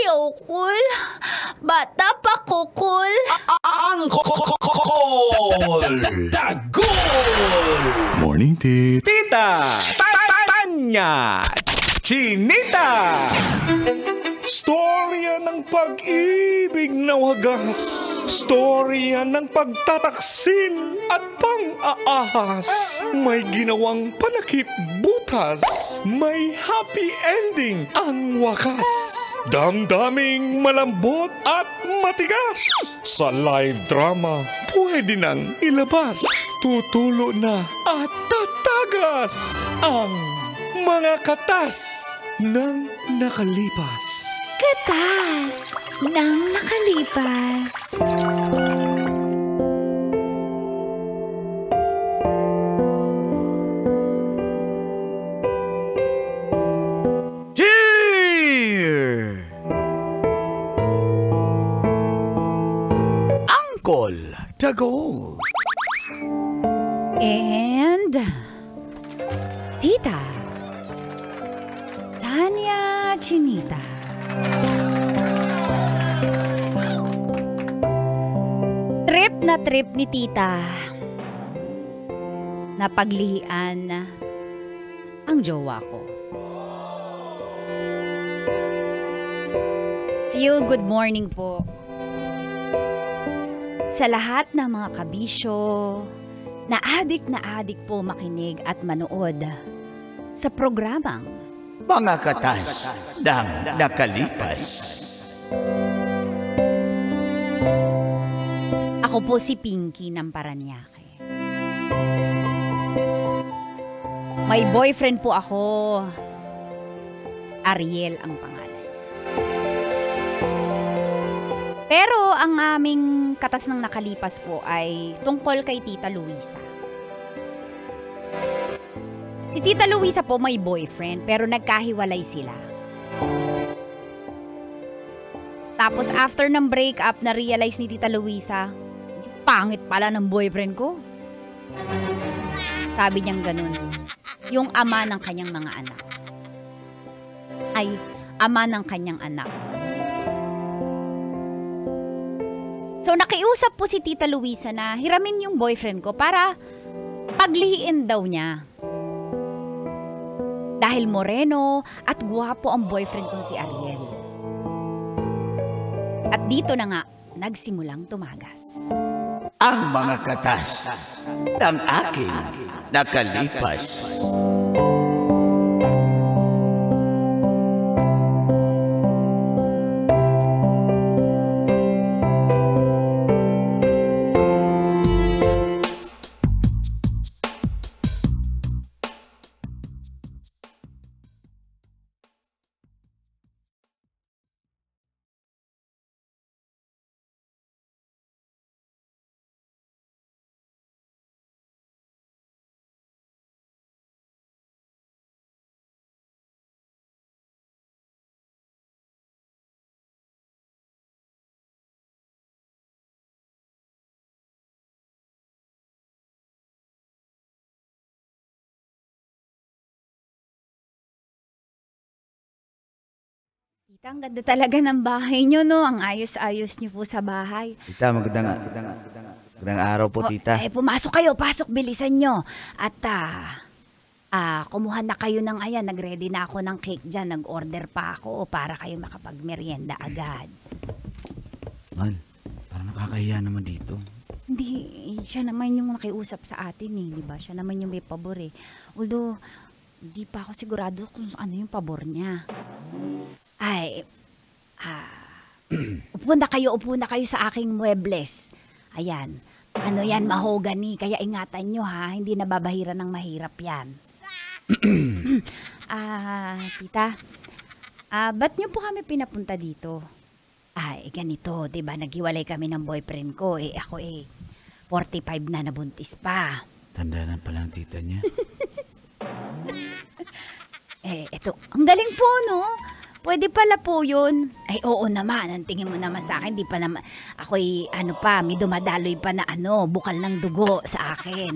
Ayokul. Bata pa kukul. Ang Kol! Dagol! Morning, tits. Tita! Tanya! Chinita! Storya ng pag-ibig na wagas. Storya ng pagtataksil at pang-aahas. May ginawang panakip butas. May happy ending ang wakas. Damdaming malambot at matigas. Sa live drama, pwede nang ilabas. Tutulo na at tatagas ang mga katas ng nakalipas. Katas ng nakalipas. Cheer! Angkol Dagol. And Tita Tanya Chinita. Trip ni Tita. Napaglihian ang jowa ko. Feel good morning po sa lahat ng mga kabisyo na adik po makinig at manood sa programang Mga katas ng nakalipas. Ako po si Pinky ng Paranaque. May boyfriend po ako. Ariel ang pangalan. Pero ang aming katas ng nakalipas po ay tungkol kay Tita Luisa. Si Tita Luisa po may boyfriend pero nagkahiwalay sila. Tapos after ng breakup, na-realize ni Tita Luisa, pangit pala ng boyfriend ko. Sabi niyang ganun. Yung ama ng kanyang mga anak. Ay, ama ng kanyang anak. So nakiusap po si Tita Luisa na hiramin yung boyfriend ko para paglihiin daw niya. Dahil moreno at gwapo ang boyfriend kong si Ariel. At dito na nga, nagsimulang tumagas. Ang mga katas ng aking nakalipas. Tita, ang ganda talaga ng bahay nyo, no? Ang ayos-ayos nyo po sa bahay. Tita, magandang araw po, tita. Pumasok kayo, pasok, bilisan nyo. At kumuha na kayo ng ayan, nag-ready na ako ng cake dyan, nag-order pa ako para kayo makapag-merienda agad. Man, parang nakakahiya naman dito. Hindi, siya naman yung nakiusap sa atin eh, di ba? Siya naman yung may pabor eh. Although, di pa ako sigurado kung ano yung pabor niya. Ay, upo na kayo sa aking muebles. Ayan, ano yan, mahogany, kaya ingatan nyo ha, hindi nababahiran ng mahirap yan. Tita, ba't nyo po kami pinapunta dito? Ganito, diba, naghiwalay kami ng boyfriend ko, ako 45 na nabuntis pa. Tanda na pala ang tita niya. Eto, ang galing po, no? Pwede pala po yun. Ay, oo naman. Ang tingin mo naman sa akin, di pa naman, ako'y, may dumadaloy pa na bukal ng dugo sa akin.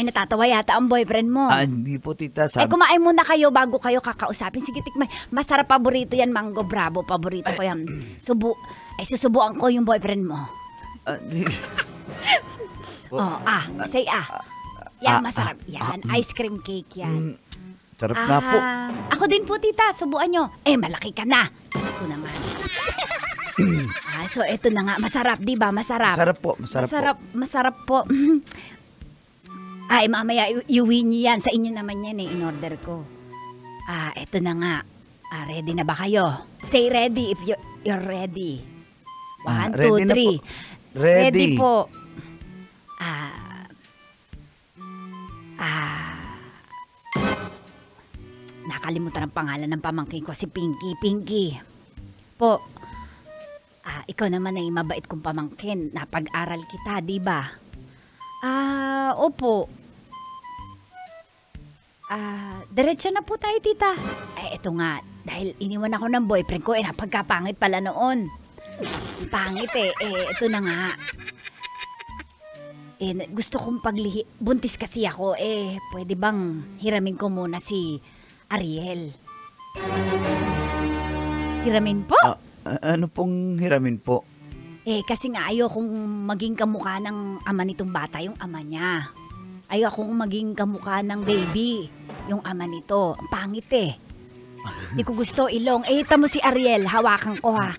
natatawa yata ang boyfriend mo. Hindi po, tita. Kumain muna kayo bago kayo kakausapin. Sige, tikmay. Masarap, paborito yan, Mango Bravo. Paborito ko yan. Susubuan ko yung boyfriend mo. Say Yan, masarap yan. Ice cream cake yan. Sarap nga po. Ako din po, tita. Subuan nyo. Malaki ka na. Diyos ko naman. So, eto na nga. Masarap, di ba? Masarap. Masarap po. Mamaya, iuwi niyo yan. Sa inyo naman yan in-order ko. Eto na nga. Ready na ba kayo? Say ready if you're ready. 1, 2, 3. Ready po. Nakalimutan ang pangalan ng pamangkin ko, si Pinky. Pinky. Po. Ikaw naman ay mabait kong pamangkin. Napag-aral kita, di ba? Opo. Diretso na po tayo, tita. Eto nga, dahil iniwan ako ng boyfriend ko, napagkapangit pala noon. Pangit eto na nga. Gusto kong buntis kasi ako, pwede bang hiramin ko muna si Ariel? Hiramin po? Ano pong hiramin po? Kasi nga ayokong maging kamukha ng ama nitong bata, yung ama niya. Ayokong maging kamukha ng baby, yung ama nito. Ang pangit Hindi ko gusto ilong. Tamo si Ariel, hawakan ko ha.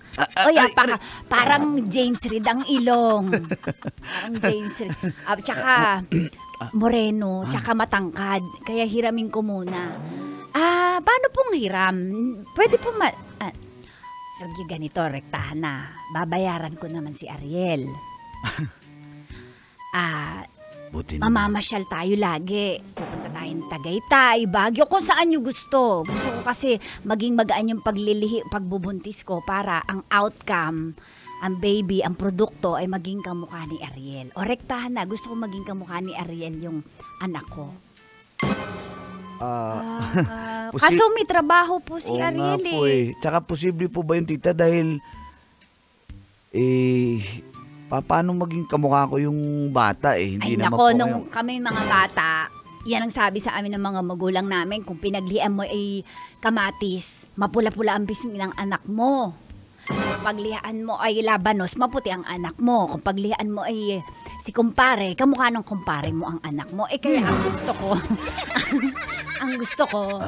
Parang James Reid ang ilong. Parang James Reid. Tsaka moreno, tsaka matangkad. Kaya hiramin ko muna. Paano pong hiram? Pwede po sige, ganito, rektahan na. Babayaran ko naman si Ariel. Mamamasyal tayo lagi. Pupunta tayong Tagaytay, Baguio, kung saan nyo gusto. Gusto ko kasi maging magaan yung pagbubuntis ko para ang outcome, ang baby, ang produkto ay maging kamukha ni Ariel. O rektahan na, gusto ko maging kamukha ni Ariel yung anak ko. Kaso may trabaho po si Ariel nga po Tsaka posible po ba yung tita dahil paano maging kamukha ko yung bata Hindi naman po nung kami mga bata, yan ang sabi sa amin ng mga magulang namin, kung pinaglihan mo ay kamatis, mapula-pula ang bising ng anak mo. Kung paglihaan mo ay labanos, maputi ang anak mo. Kung paglihaan mo ay si kumpare, kamukha ng kumpare mo ang anak mo. Kaya ang gusto ko,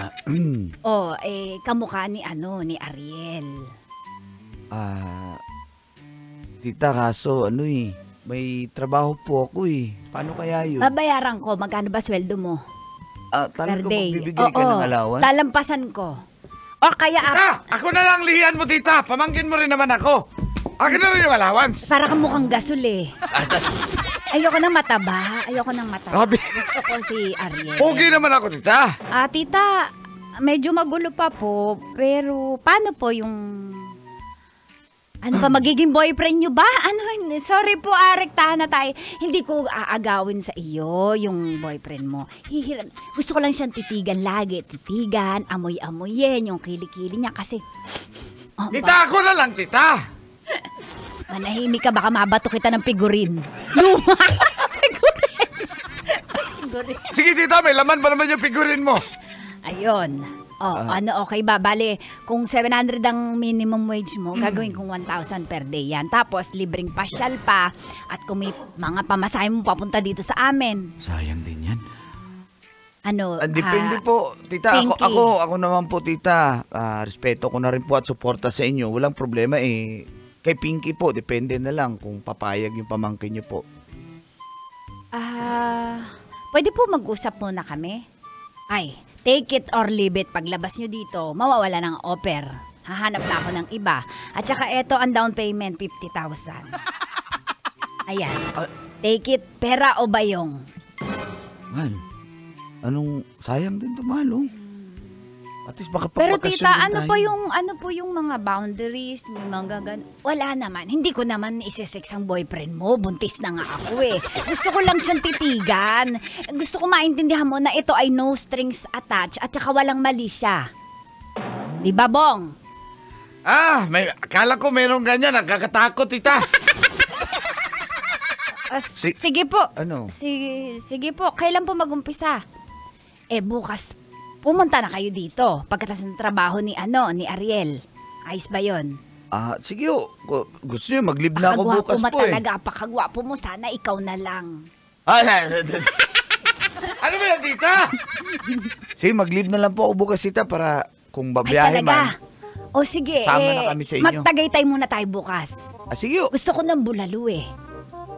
kamukha ni Ariel. Tita, kaso may trabaho po ako Paano kaya yun? Babayaran ko, magkano ba sweldo mo? Talaga magbibigay ka ng allowance? Talampasan ko. O kaya ako na lang lihian mo, tita. Pamangkin mo rin naman ako. Akin na rin yung allowance. Para kang mukhang gasol Ayoko nang mataba. Gusto ko si Ariel. Pogi naman ako, tita. Tita, medyo magulo pa po. Pero paano po yung... Ano pa, magiging boyfriend nyo ba? Sorry po, rektahan na tayo. Hindi ko aagawin sa iyo yung boyfriend mo. Gusto ko lang siyang titigan lagi. Titigan, amoy-amoyin, yung kilikili niya kasi... Tita, ako na lang, tita. Manahimik ka, baka mabato kita ng figurin. Luma! Figurin. Sige, tita, may laman ba naman yung figurin mo? Ayun. Okay ba? Bale, kung 700 ang minimum wage mo, gagawin kong 1,000 per day yan. Tapos, libreng pasyal pa. At kung may mga pamasahe mo papunta dito sa amin. Sayang din yan. Depende po, tita. Ako naman po, tita. Respeto ko na rin po at suporta sa inyo. Walang problema Kay Pinky po, depende na lang kung papayag yung pamangkin niyo po. Pwede po mag-usap muna kami? Take it or leave it. Paglabas nyo dito, mawawala ng offer. Hahanap na ako ng iba. At saka eto ang down payment, 50,000. Ayan. Take it, pera o bayong? Mahal, sayang din to, mahal, At least baka pero papakasyon tita, din ano po yung mga boundaries, may mga wala naman. Hindi ko naman isisex ang boyfriend mo. Buntis na nga ako Gusto ko lang siyang titigan. Gusto ko maintindihan mo na ito ay no strings attached at saka walang mali siya. Di ba, Bong? Akala ko meron ganyan. Nagkakatakot, tita. Sige po. Ano? Sige po. Kailan po mag-umpisa? Bukas pumunta na kayo dito pagkatapos ng trabaho ni Ariel. Ayos ba yun? Sige gusto niyo mag-leave na ako bukas po talaga, apakagwapo mo. Sana ikaw na lang. Ano ba yan, tita? Sige, mag-leave na lang po ako bukas, tita, para kung babiyahe man. O sige, sama na kami sa inyo. Magtagaytay muna tayo bukas. Sige. Gusto ko ng bulalo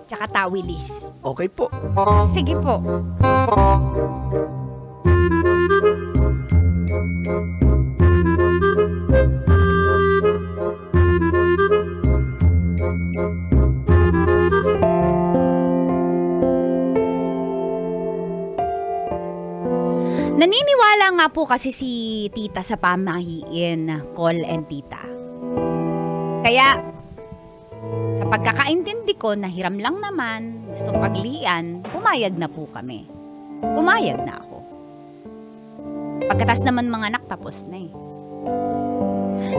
Tsaka tawilis. Okay po. Sige po. Naniniwala nga po kasi si tita sa pamahiin, call and tita. Kaya, sa pagkakaintindi ko na hiram lang naman, gustong paglian, pumayag na po kami. Pumayag na ako. Pagkatas naman mga anak, tapos na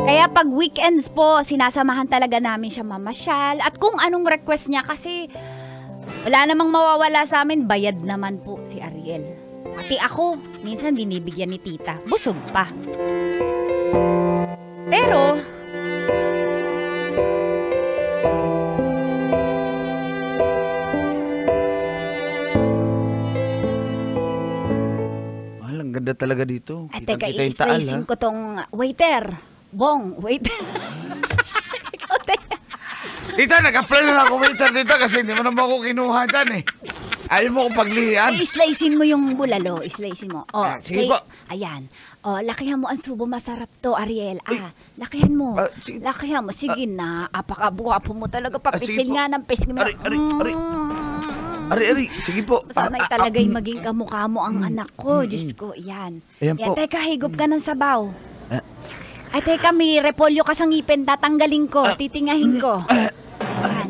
Kaya pag weekends po, sinasamahan talaga namin siya mamasyal. At kung anong request niya, kasi wala namang mawawala sa amin, bayad naman po si Ariel. Pati ako, minsan binibigyan ni tita. Busog pa. Pero, ang ganda talaga dito. Teka, i-slicing ko tong waiter. Bong, waiter. Ikaw, teka. Tita, nag-apply na lang ako waiter dito kasi hindi mo naman ako kinuha dyan Ayaw mo kong paglihan. I-slicing mo yung bulalo. I-slicing mo. Sige po. Ayan. Lakihan mo ang subo. Masarap to, Ariel. Lakihan mo. Lakihan mo. Sige na. Apakabuhapo mo talaga. Papisil nga ng pisil. Ari. Sige po. Sana'y talaga'y maging kamukha mo ang anak ko. Diyos ko. Yan. Ayan po. Teka, higop ka ng sabaw. Ay, teka, may repolyo ka sa ngipin. Tatanggalin ko. Titingahin ko. Ayan.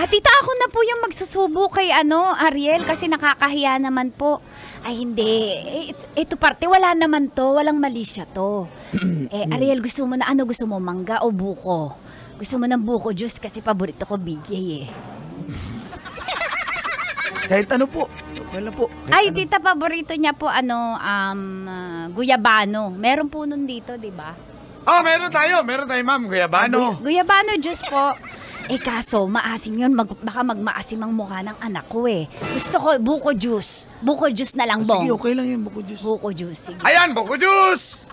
Tita, ako na po yung magsusubo kay Ariel, kasi nakakahiya naman po. Ay, hindi. Ito parte, wala naman to. Walang mali siya to. Ariel, gusto mo na gusto mo, mangga o buko? Gusto mo ng buko juice kasi paborito ko BJ Kahit ano po. Okay lang po. Tita, paborito niya po, guyabano. Meron po nun dito, di ba? Meron tayo, ma'am. Guyabano. Guyabano juice po. Kaso, maasim yun. Baka magmaasim ang mukha ng anak ko Gusto ko, buko juice. Buko juice na lang, Bong. Sige, okay lang yan, buko juice. Buko juice, sige. Ayan, buko juice!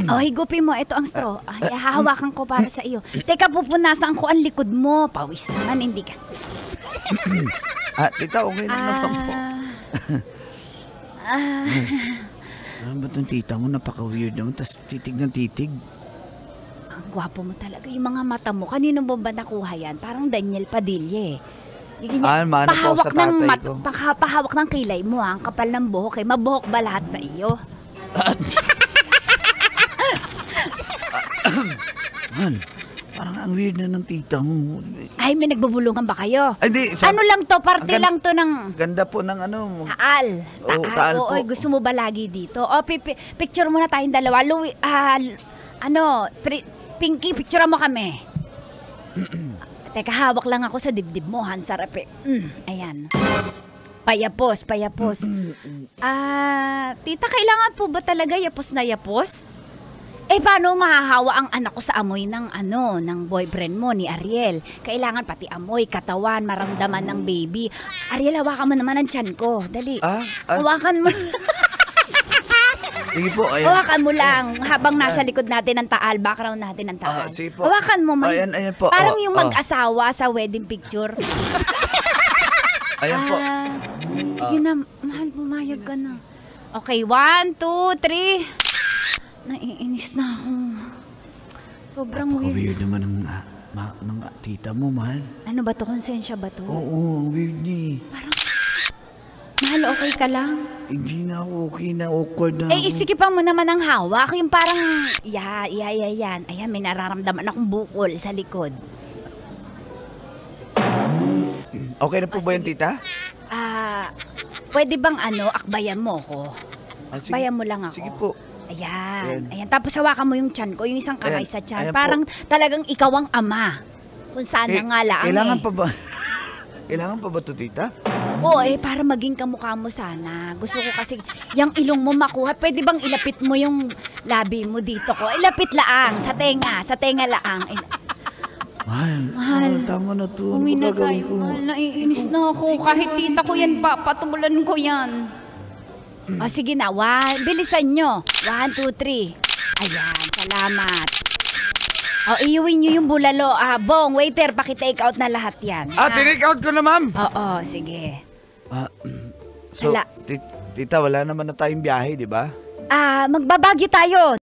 Higupin mo. Ito ang straw. Hahawakan ko para sa iyo. Teka, pupunasan ko ang likod mo. Pawis naman, hindi ka. Tita, okay lang naman po. Ano ba itong tita mo? Napaka-weird naman. Tapos titig ng titig. Ang gwapo mo talaga. Yung mga mata mo. Kanino mo ba nakuha yan? Parang Daniel Padilla mano po sa tatay ko. Pahawak ng kilay mo. Ang kapal ng buhok Mabuhok ba lahat sa iyo? Man, parang ang weird na ng tita mo. Ay, may nagbubulungan ba kayo? Ay, di. Ano lang to? Parte lang to ng... Ganda po ng Taal. Taal po. Gusto mo ba lagi dito? Picture muna tayong dalawa. Pinky, picture mo kami. Teka, hawak lang ako sa dibdib mo, Hansarap ayan. Payapos. Tita, kailangan po ba talaga yapos na yapos? Paano mahahawa ang anak ko sa amoy ng boyfriend mo ni Ariel? Kailangan pati amoy, katawan, maramdaman ng baby. Ariel, hawakan mo naman ang tiyan ko. Dali. Hawakan mo. Sige po, ayan. Hawakan mo lang habang nasa likod natin ang taal, background natin ang taal. Sige po. Hawakan mo. Ayan po. Parang yung mag-asawa sa wedding picture. Ayan po. Sige na, mahal, pumayag ka na. Okay, 1, 2, 3. Naiinis na ako. Sobrang weird naman ng tita mo, mahal. Ano ba to? Konsensya ba to? Oo, weird niya. Parang, mahal, okay ka lang? Hindi na ako okay na, awkward na ako. Isikipan mo naman ang hawak. Yung parang, yan. Ayan, may nararamdaman akong bukol sa likod. Okay na po ba yan, tita? Pwede bang akbayan mo ko? Akbayan mo lang ako. Sige po. Ayan. Tapos hawakan mo yung tiyan ko, yung isang kamay Ayan. sa tiyan. Ayan Parang po. talagang ikaw ang ama. Kung sana nga lang Kailangan pa ba? Kailangan pa ba to, tita? Oo, para maging kamukha mo sana. Gusto ko kasi yung ilong mo makuha. Pwede bang ilapit mo yung labi mo dito ko? Ilapit laang, sa tenga laang. Mahal, tama na to. Ano ba gagawin ko? Mahal, naiinis na ako. Kahit tita ko yan, patumulan ko yan. O sige na, bilisan nyo. 1, 2, 3. Ayan, salamat. O, iuwin nyo yung bulalo. Bong, waiter, paki-take out na lahat yan. Tinake out ko na, ma'am. Oo, sige. So, tita, wala naman na tayong biyahe, di ba? Magbabagyo tayo.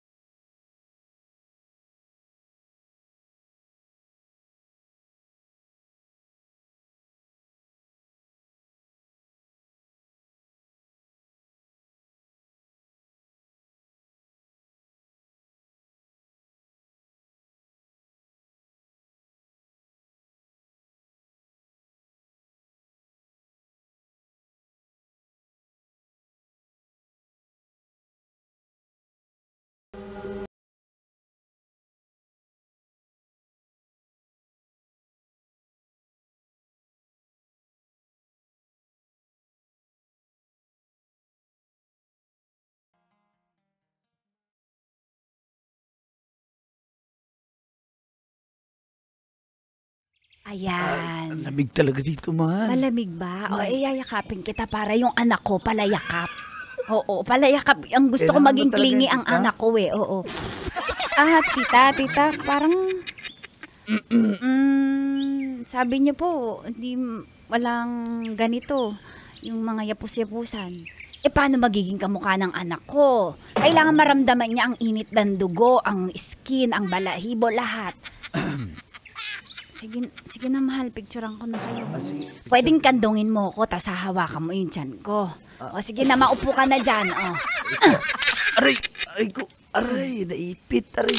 Ayan. Lamig talaga dito, mahal. Malamig ba? O, iyayakapin kita para yung anak ko palayakap. Oo, palayakap. Ang gusto ko maging clingy ang anak ko eh. Oo. Tita, parang... sabi niyo po, walang ganito. Yung mga yapus-yapusan. Paano magiging kamukha ng anak ko? Kailangan maramdaman niya ang init ng dugo, ang skin, ang balahibo, lahat. Sige na, mahal. Picturean ko na kayo. Pwedeng kandungin mo ko, tas hahawakan mo yung tiyan ko. O sige na, maupo ka na dyan. O. Aray, naipit, aray.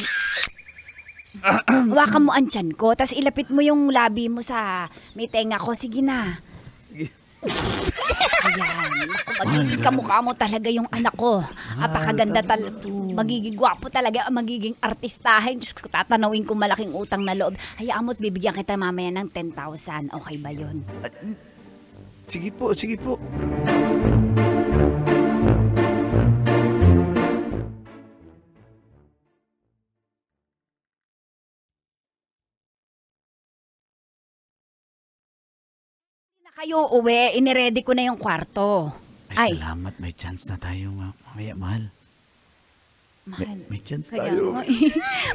Hawakan mo ang tiyan ko, tas ilapit mo yung labi mo sa may tenga ko. Sige na. Ayan. Magiging kamukha mo talaga yung anak ko. Apakaganda talaga. Magiging gwapo talaga. Magiging artistahin. Diyos ko, tatanawin ko malaking utang na loob. Hayaan mo't bibigyan kita mamaya ng 10,000. Okay ba yun? Sige po. Kayo uwi, iniready ko na yung kwarto. Ay, salamat. May chance na tayo mamaya, mahal. May chance tayo.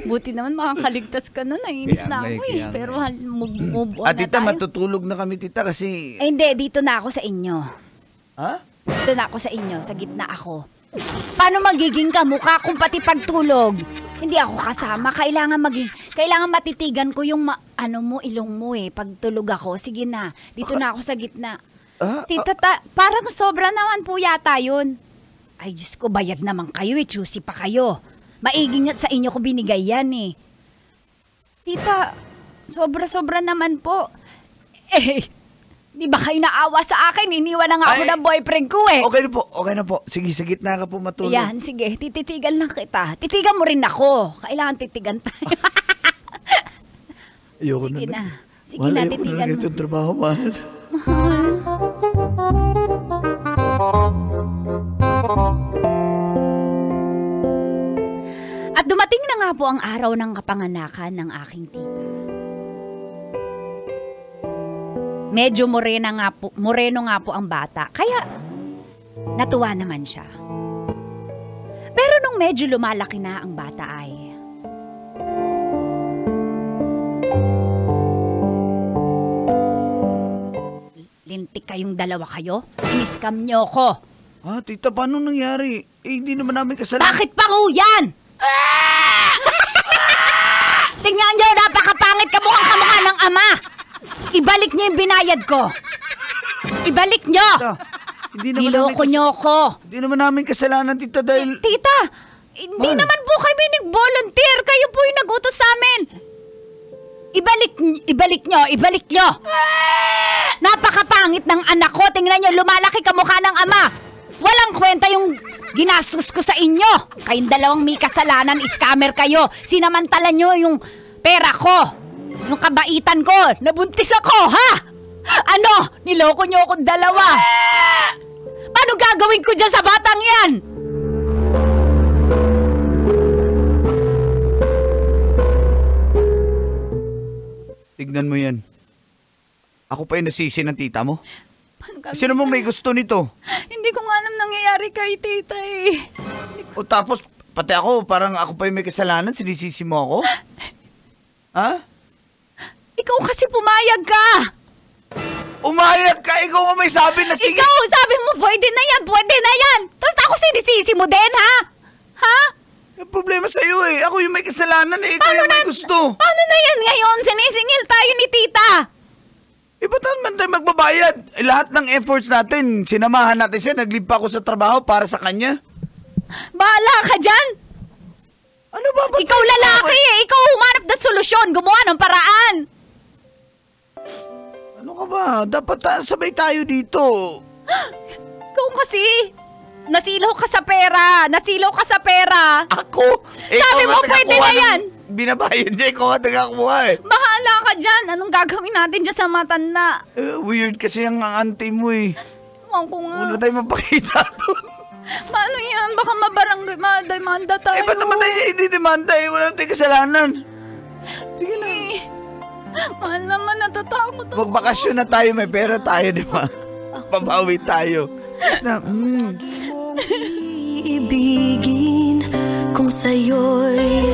Buti naman makakaligtas ka nun. Nainis na ako eh. Pero move on na tita, tayo. matutulog na kami, tita, kasi... Hindi, dito na ako sa inyo. Ha? Dito na ako sa inyo, sa gitna ako. Paano magiging kamukha kung pati pagtulog? Hindi ako kasama. Kailangan matitigan ko yung ilong mo eh. Pagtulog ako, sige na. Dito na ako sa gitna. Tita, parang sobra naman po yata yun. Ay, Diyos ko, bayad naman kayo eh. Choosy pa kayo. Maiging at sa inyo ko binigay yan eh. Tita, sobra-sobra naman po. Di ba kayo naawa sa akin? Iniwan na nga ako ng boyfriend ko eh. Okay na po. Sige, sa gitna ka po matulog. Yan, sige. Tititigan lang kita. Titigan mo rin ako. Kailangan titigan tayo. Ayoko sige na. Sige na, titigan mo. Ayoko na itong trabaho, mahal. At dumating na nga po ang araw ng kapanganakan ng aking tita. Medyo moreno nga po ang bata, kaya natuwa naman siya. Pero nung medyo lumalaki na ang bata ay... Lintik kayong dalawa kayo? Iniskam niyo ko. Tita, paano nangyari? Hindi naman namin kasalanan. Bakit pa ho yan? Tingnan niyo, napakapangit kamukha ng ama. Ibalik niyo yung binayad ko. Ibalik niyo. Niloko niyo ko. Hindi naman namin kasalanan, tita, dahil... Tita, hindi naman po kami nag-volunteer. Kayo po yung nag-utos sa amin. Ibalik niyo. Napakapangit ng anak ko. Tingnan niyo, lumalaki kamukha ng ama. Walang kwenta yung ginastos ko sa inyo. Kayong dalawang may kasalanan, scammer kayo. Sinamantala niyo yung pera ko. Yung kabaitan ko, nabuntis ako, ha? Ano? Niloko niyo akong dalawa. Paano gagawin ko dyan sa batang yan? Tignan mo yan. Ako pa yung nasisi ng tita mo. Paano gagawin? Sino mo may gusto nito? Hindi ko nga alam nangyayari kay tita eh. O tapos, pati ako, parang ako pa yung may kasalanan, sinisisi mo ako? Ha? Ikaw kasi pumayag ka. Umayag ka! Ikaw nga may sabi na sige! Ikaw, sabi mo, pwede na yan, pwede na yan. Tapos ako sinisisi mo din, ha? Ha? Yung problema sa'yo eh. Ako yung may kasalanan eh. Ikaw yung may gusto. Paano na yan ngayon? Sinisingil tayo ni tita. Eh, ba't naman tayo magbabayad? Eh, lahat ng efforts natin, sinamahan natin siya, nag-leave pa ako sa trabaho para sa kanya. Bahala ka dyan. Ano ba? Ba't Ikaw lalaki eh. Ikaw humanap ng solusyon. Gumawa ng paraan. Ano ka ba? Dapat sabay tayo dito. Ikaw kasi, nasilaw ka sa pera. Nasilaw ka sa pera. Ako? Eh, Sabi ikaw mo, nga pwede nakakuha na yan. ng Binabayad niya, ikaw nga nakakuha eh. Bahala ka dyan. Anong gagawin natin dyan sa matanda? Weird kasi ang auntie mo eh. Ewan ko nga. Wala tayong mapakita doon. Paano yan? Baka mabarangay, mademanda tayo. Eh, ba't naman tayo hindi demanda eh? Wala tayong kasalanan. Sige na. Eh, mahal naman, natatakot ako. Magbakasyon na tayo, may pera tayo, di ba? Pabawi tayo. Basta, Ibigin kung sa'yo'y